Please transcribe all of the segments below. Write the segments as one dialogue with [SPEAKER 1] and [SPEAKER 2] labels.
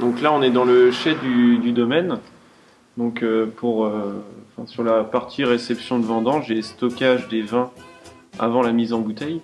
[SPEAKER 1] Donc là, on est dans le chai du domaine. Donc sur la partie réception de vendange et stockage des vins avant la mise en bouteille.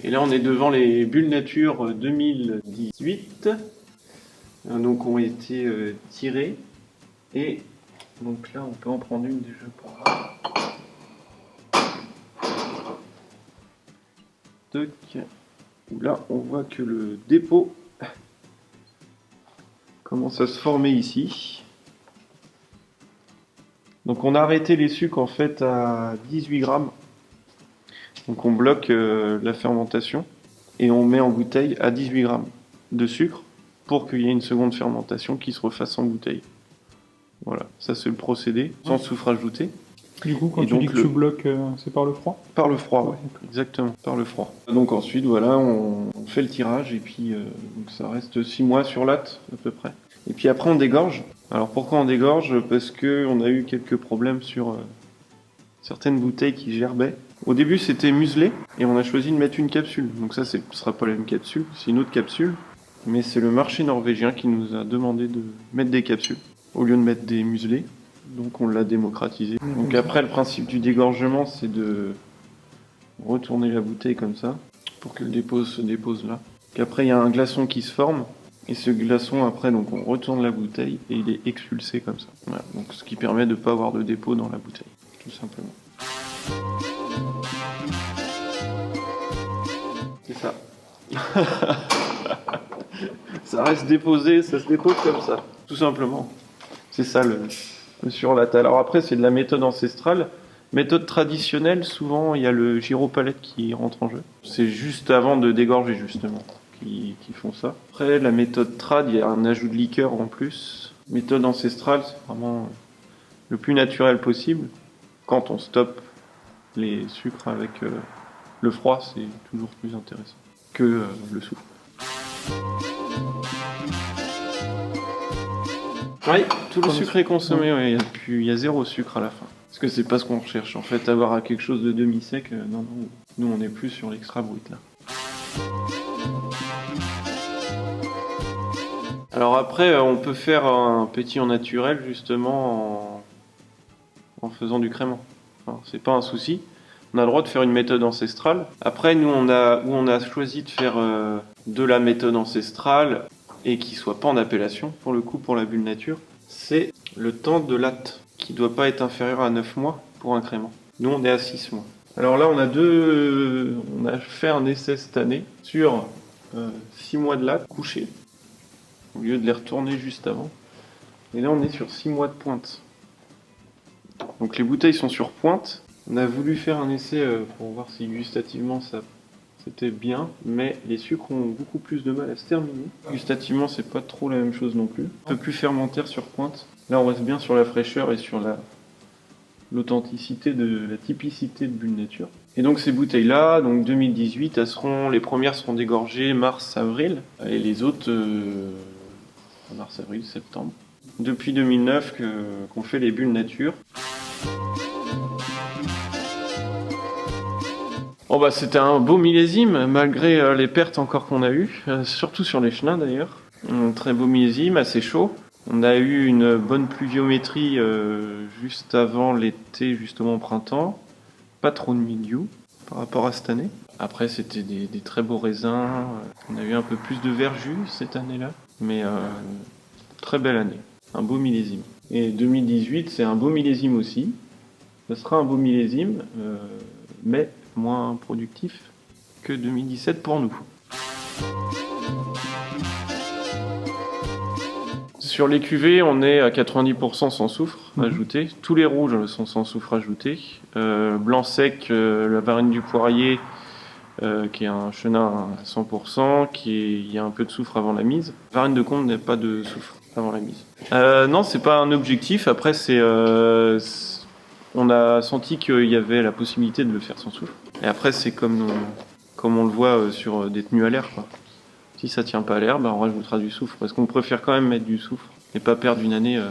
[SPEAKER 1] Et là, on est devant les bulles nature 2018, donc ont été tirées. Et donc là, on peut en prendre une déjà pour voir. Toc. Là, on voit que le dépôt commence à se former ici. Donc on a arrêté les sucres en fait à 18 grammes. Donc on bloque la fermentation et on met en bouteille à 18 grammes de sucre pour qu'il y ait une seconde fermentation qui se refasse en bouteille. Voilà, ça c'est le procédé, sans soufre ajouté.
[SPEAKER 2] Du coup, quand tu dis que tu bloques, c'est par le froid?
[SPEAKER 1] Par le froid, ouais, exactement, par le froid. Donc ensuite, voilà, on fait le tirage et puis donc ça reste 6 mois sur latte à peu près. Et puis après on dégorge. Alors pourquoi on dégorge? Parce qu'on a eu quelques problèmes sur certaines bouteilles qui gerbaient. Au début c'était muselé et on a choisi de mettre une capsule. Donc ça ce sera pas la même capsule, c'est une autre capsule. Mais c'est le marché norvégien qui nous a demandé de mettre des capsules au lieu de mettre des muselés. Donc on l'a démocratisé. Donc après le principe du dégorgement c'est de retourner la bouteille comme ça pour que le dépôt se dépose là. Qu'après il y a un glaçon qui se forme et ce glaçon après donc on retourne la bouteille et il est expulsé comme ça. Voilà. Donc ce qui permet de ne pas avoir de dépôt dans la bouteille, tout simplement. C'est ça. Ça reste déposé, ça se dépose comme ça, tout simplement. C'est ça le surlatte. Alors après, c'est de la méthode ancestrale. Méthode traditionnelle, souvent, il y a le gyropalette qui rentre en jeu. C'est juste avant de dégorger, justement, qui font ça. Après, la méthode trad, il y a un ajout de liqueur en plus. Méthode ancestrale, c'est vraiment le plus naturel possible. Quand on stoppe les sucres avec le froid, c'est toujours plus intéressant que le soufre. Oui, tout le sucre est consommé, ouais, il y a 0 sucre à la fin. Parce que c'est pas ce qu'on recherche, en fait, avoir quelque chose de demi-sec, non, nous on est plus sur l'extra brut là. Alors après, on peut faire un pétillant naturel justement en faisant du crément. Enfin, c'est pas un souci. On a le droit de faire une méthode ancestrale. Après, nous on a choisi de faire de la méthode ancestrale et qui soit pas en appellation, pour le coup, pour la bulle nature, c'est le temps de latte, qui doit pas être inférieur à 9 mois pour un crément. Nous, on est à 6 mois. Alors là, on a fait un essai cette année sur 6 mois de latte couchés, au lieu de les retourner juste avant. Et là, on est sur 6 mois de pointe. Donc les bouteilles sont sur pointe. On a voulu faire un essai pour voir si gustativement ça c'était bien, mais les sucres ont beaucoup plus de mal à se terminer. Gustativement, c'est pas trop la même chose non plus. Un peu plus fermentaire sur pointe. Là, on reste bien sur la fraîcheur et sur l'authenticité la typicité de bulle nature. Et donc ces bouteilles-là, donc 2018, les premières seront dégorgées mars-avril, et les autres mars, avril, septembre. Depuis 2009 qu'on fait les bulles nature. Oh bah c'était un beau millésime, malgré les pertes encore qu'on a eues, surtout sur les chenins d'ailleurs. Un très beau millésime, assez chaud. On a eu une bonne pluviométrie juste avant l'été, justement au printemps. Pas trop de milieu par rapport à cette année. Après c'était des très beaux raisins. On a eu un peu plus de verjus cette année-là. Mais très belle année, un beau millésime. Et 2018 c'est un beau millésime aussi. Ce sera un beau millésime, mais moins productif que 2017 pour nous. Sur les cuvées, on est à 90% sans soufre ajouté. Tous les rouges sont sans soufre ajouté. Blanc sec, la Varenne du Poirier, qui est un chenin à 100%, il y a un peu de soufre avant la mise. Varenne de Comte n'a pas de soufre. avant la mise. Non, c'est pas un objectif. Après, on a senti qu'il y avait la possibilité de le faire sans soufre. Et après, c'est comme on le voit sur des tenues à l'air, quoi. Si ça tient pas à l'air, on rajoutera du soufre. Parce qu'on préfère quand même mettre du soufre et pas perdre une année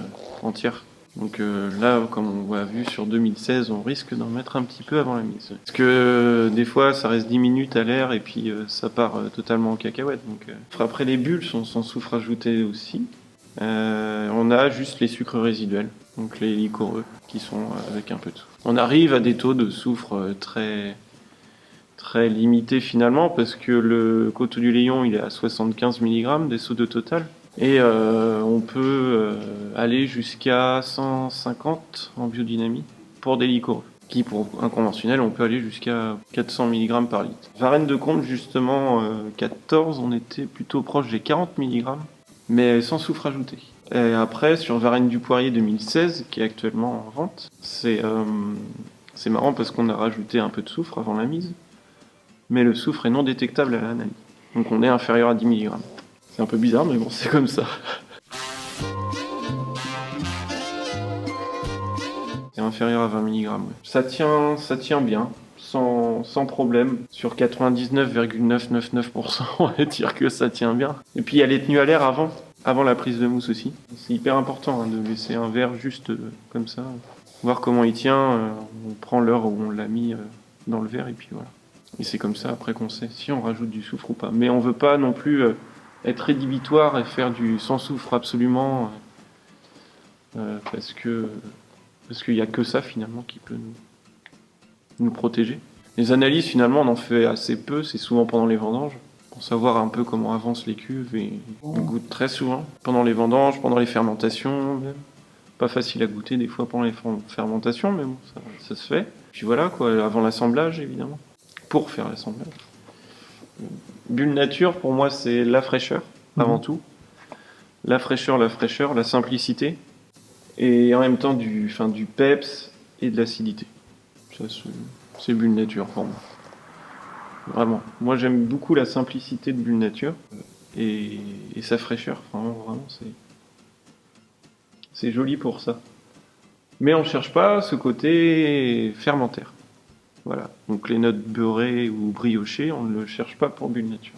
[SPEAKER 1] entière. Donc là, comme on voit vu sur 2016, on risque d'en mettre un petit peu avant la mise. Parce que des fois, ça reste 10 minutes à l'air et puis ça part totalement en cacahuète. Donc, après, les bulles sont sans soufre ajouté aussi. On a juste les sucres résiduels, donc les liquoreux, qui sont avec un peu de soufre. On arrive à des taux de soufre très, très limités finalement, parce que le coteau du Léon, il est à 75 mg des SO2 total. Et on peut aller jusqu'à 150 en biodynamie pour des liquoreux. Qui pour un conventionnel, on peut aller jusqu'à 400 mg par litre. Varenne de Comte, justement, 14, on était plutôt proche des 40 mg, mais sans soufre ajouté. Et après, sur Varenne du Poirier 2016, qui est actuellement en vente, c'est marrant parce qu'on a rajouté un peu de soufre avant la mise, mais le soufre est non détectable à l'analyse. Donc on est inférieur à 10 mg. C'est un peu bizarre, mais bon, c'est comme ça. C'est inférieur à 20 mg. Ouais. Ça tient bien, sans problème. Sur 99,999%, on va dire que ça tient bien. Et puis il y a les tenues à l'air avant la prise de mousse aussi. C'est hyper important de laisser un verre juste comme ça. Voir comment il tient, on prend l'heure où on l'a mis dans le verre et puis voilà. Et c'est comme ça après qu'on sait si on rajoute du soufre ou pas. Mais on veut pas non plus être rédhibitoire et faire du sans soufre absolument parce qu'il n'y a que ça finalement qui peut nous protéger. Les analyses finalement on en fait assez peu, c'est souvent pendant les vendanges pour savoir un peu comment avancent les cuves et on goûte très souvent pendant les vendanges, pendant les fermentations même. Pas facile à goûter des fois pendant les fermentations mais bon ça se fait. Puis voilà quoi, avant l'assemblage évidemment, pour faire l'assemblage. Bulle nature, pour moi, c'est la fraîcheur, avant tout. La fraîcheur, la simplicité. Et en même temps, du peps et de l'acidité. Ça, c'est bulle nature pour moi. Vraiment. Moi, j'aime beaucoup la simplicité de bulle nature et sa fraîcheur. Vraiment, c'est joli pour ça. Mais on ne cherche pas ce côté fermentaire. Voilà. Donc les notes beurrées ou briochées, on ne le cherche pas pour bulle nature.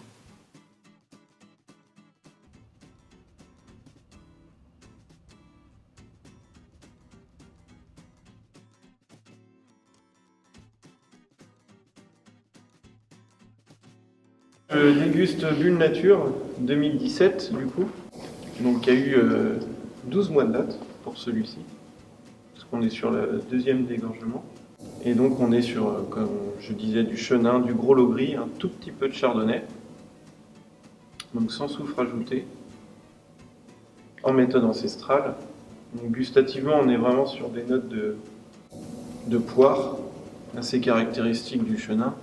[SPEAKER 1] Je déguste Bulle Nature 2017 du coup. Donc il y a eu 12 mois de date pour celui-ci. Parce qu'on est sur le deuxième dégorgement. Et donc on est sur, comme je disais, du chenin, du gros lot gris, un tout petit peu de chardonnay. Donc sans soufre ajouté. En méthode ancestrale. Donc gustativement on est vraiment sur des notes de poire, assez caractéristiques du chenin.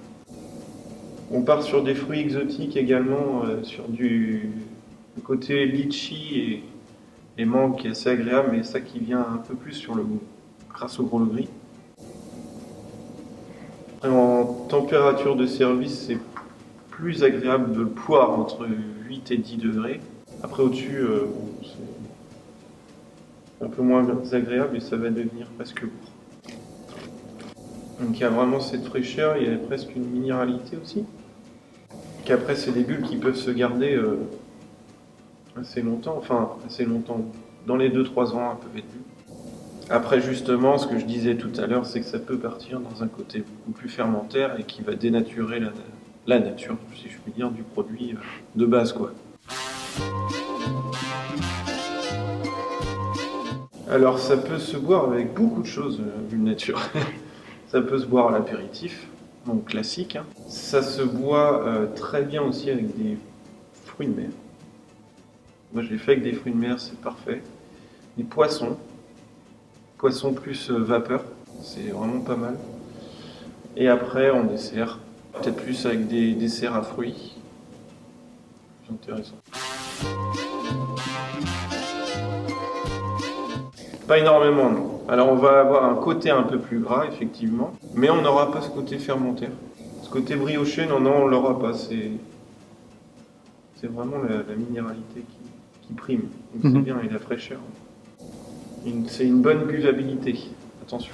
[SPEAKER 1] On part sur des fruits exotiques également, sur du côté litchi et mangue qui est assez agréable, mais ça qui vient un peu plus sur le goût, grâce au gros lot gris. En température de service, c'est plus agréable de le poire entre 8 et 10 degrés. Après au-dessus, c'est un peu moins agréable et ça va devenir presque lourd. Donc il y a vraiment cette fraîcheur, il y a presque une minéralité aussi. Après c'est des bulles qui peuvent se garder assez longtemps, dans les 2-3 ans elles peuvent être bulles. Après justement, ce que je disais tout à l'heure, c'est que ça peut partir dans un côté beaucoup plus fermentaire et qui va dénaturer la nature, si je puis dire, du produit de base quoi. Alors ça peut se boire avec beaucoup de choses, bulle nature. Ça peut se boire à l'apéritif, donc classique. Hein. Ça se boit très bien aussi avec des fruits de mer. Moi je l'ai fait avec des fruits de mer, c'est parfait. Des poissons plus vapeur, c'est vraiment pas mal. Et après en dessert, peut-être plus avec des desserts à fruits. C'est intéressant. Pas énormément, non. Alors on va avoir un côté un peu plus gras, effectivement, mais on n'aura pas ce côté fermentaire. Ce côté brioché, non, on l'aura pas. C'est vraiment la minéralité qui prime. Donc c'est bien, et la fraîcheur. C'est une bonne buvabilité. Attention.